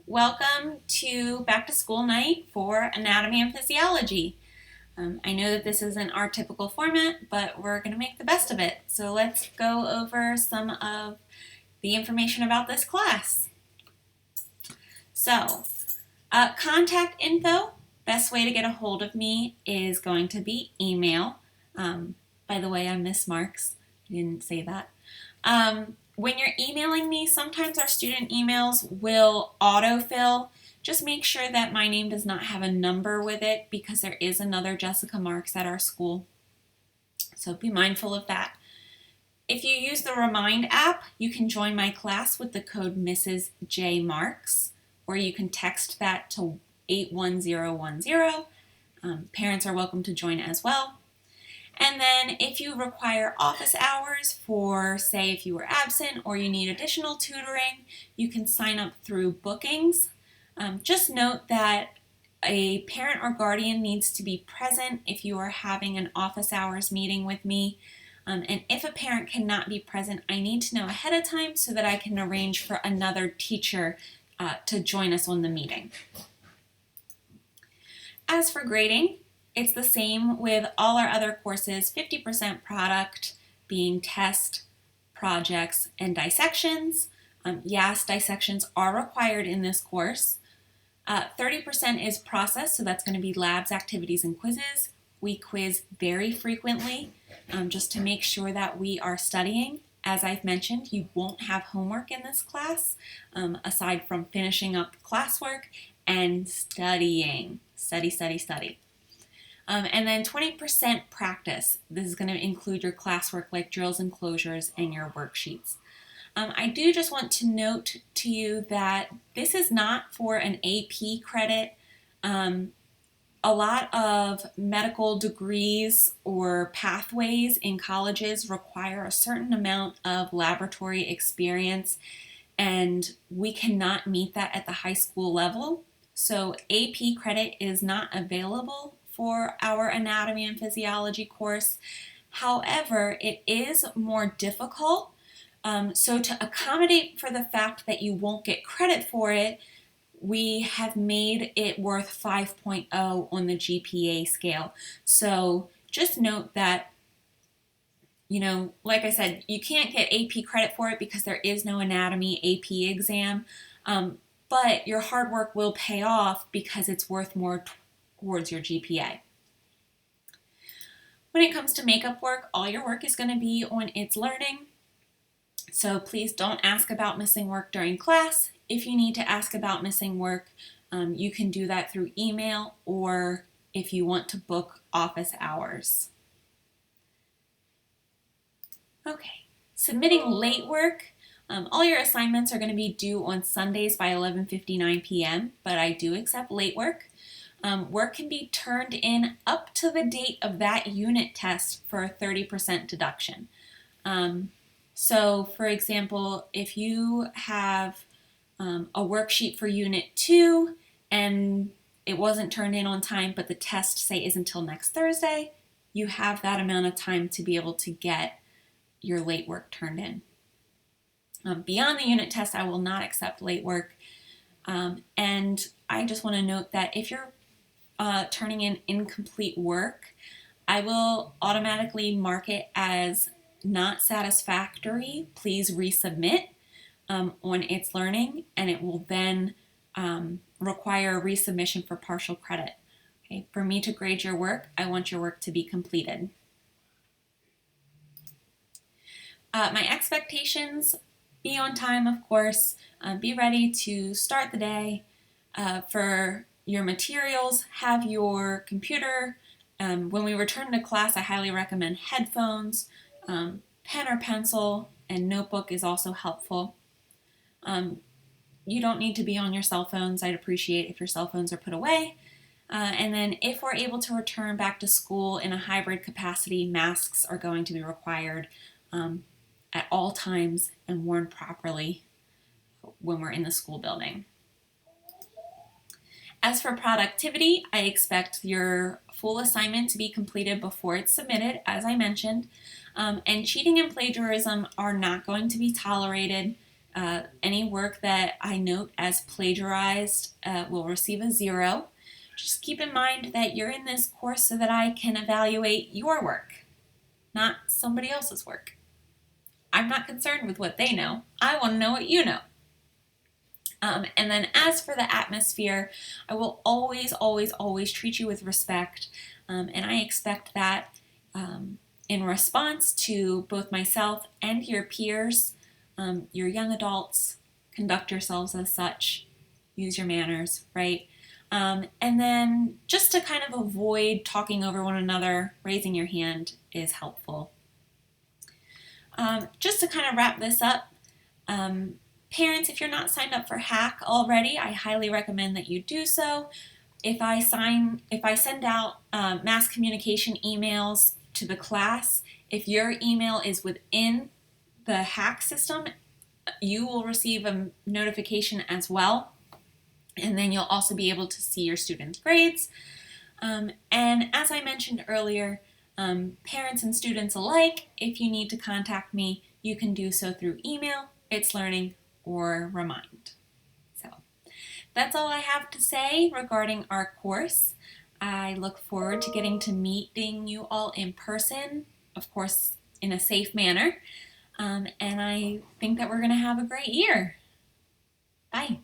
welcome to back to school night for anatomy and physiology. I know that this isn't our typical format, but we're going to make the best of it. So let's go over some of the information about this class. So, contact info, best way to get a hold of me is going to be email. By the way, I'm Miss Marx. I didn't say that. When you're emailing me, sometimes our student emails will autofill. Just make sure that my name does not have a number with it because there is another Jessica Marx at our school. So be mindful of that. If you use the Remind app, you can join my class with the code Mrs. J. Marx, or you can text that to 81010. Parents are welcome to join as well. And then if you require office hours for, say, if you were absent or you need additional tutoring, you can sign up through bookings. Just note that a parent or guardian needs to be present if you are having an office hours meeting with me. And if a parent cannot be present, I need to know ahead of time so that I can arrange for another teacher to join us on the meeting. As for grading, it's the same with all our other courses, 50% product being test, projects, and dissections. Yes, dissections are required in this course. 30% is process, so that's going to be labs, activities, and quizzes. We quiz very frequently just to make sure that we are studying. As I've mentioned, you won't have homework in this class aside from finishing up classwork and studying. Study, study, study. And then 20% practice. This is going to include your classwork like drills and closures and your worksheets. I do just want to note to you that this is not for an AP credit. A lot of medical degrees or pathways in colleges require a certain amount of laboratory experience, and we cannot meet that at the high school level. So AP credit is not available for our anatomy and physiology course. However, it is more difficult. So to accommodate for the fact that you won't get credit for it, we have made it worth 5.0 on the GPA scale. So just note that, like I said, you can't get AP credit for it because there is no anatomy AP exam, but your hard work will pay off because it's worth more towards your GPA. When it comes to makeup work, all your work is going to be on its learning. So please don't ask about missing work during class. If you need to ask about missing work, you can do that through email or if you want to book office hours. Okay, submitting late work. All your assignments are going to be due on Sundays by 11:59 p.m., but I do accept late work. Work can be turned in up to the date of that unit test for a 30% deduction. So, for example, if you have a worksheet for Unit 2 and it wasn't turned in on time, but the test, say, is until next Thursday, you have that amount of time to be able to get your late work turned in. Beyond the unit test, I will not accept late work. And I just want to note that if you're turning in incomplete work, I will automatically mark it as not satisfactory. Please resubmit on its learning, and it will then require a resubmission for partial credit. Okay? For me to grade your work, I want your work to be completed. My expectations: be on time, of course. Be ready to start the day. For your materials, have your computer. When we return to class, I highly recommend headphones. Pen or pencil and notebook is also helpful. You don't need to be on your cell phones. I'd appreciate if your cell phones are put away. And then if we're able to return back to school in a hybrid capacity, masks are going to be required at all times and worn properly when we're in the school building. As for productivity, I expect your full assignment to be completed before it's submitted, as I mentioned. And cheating and plagiarism are not going to be tolerated. Any work that I note as plagiarized will receive a 0. Just keep in mind that you're in this course so that I can evaluate your work, not somebody else's work. I'm not concerned with what they know. I want to know what you know. And then as for the atmosphere, I will always, always, always treat you with respect. And I expect that in response to both myself and your peers, your young adults, conduct yourselves as such, use your manners, right? And then just to kind of avoid talking over one another, raising your hand is helpful. Just to kind of wrap this up, parents, if you're not signed up for Hack already, I highly recommend that you do so. If I send out mass communication emails to the class, if your email is within the Hack system, you will receive a notification as well. And then you'll also be able to see your students' grades. And as I mentioned earlier, parents and students alike, if you need to contact me, you can do so through email, It's Learning, or Remind. So that's all I have to say regarding our course. I look forward to getting to meeting you all in person, of course, in a safe manner. And I think that we're going to have a great year. Bye.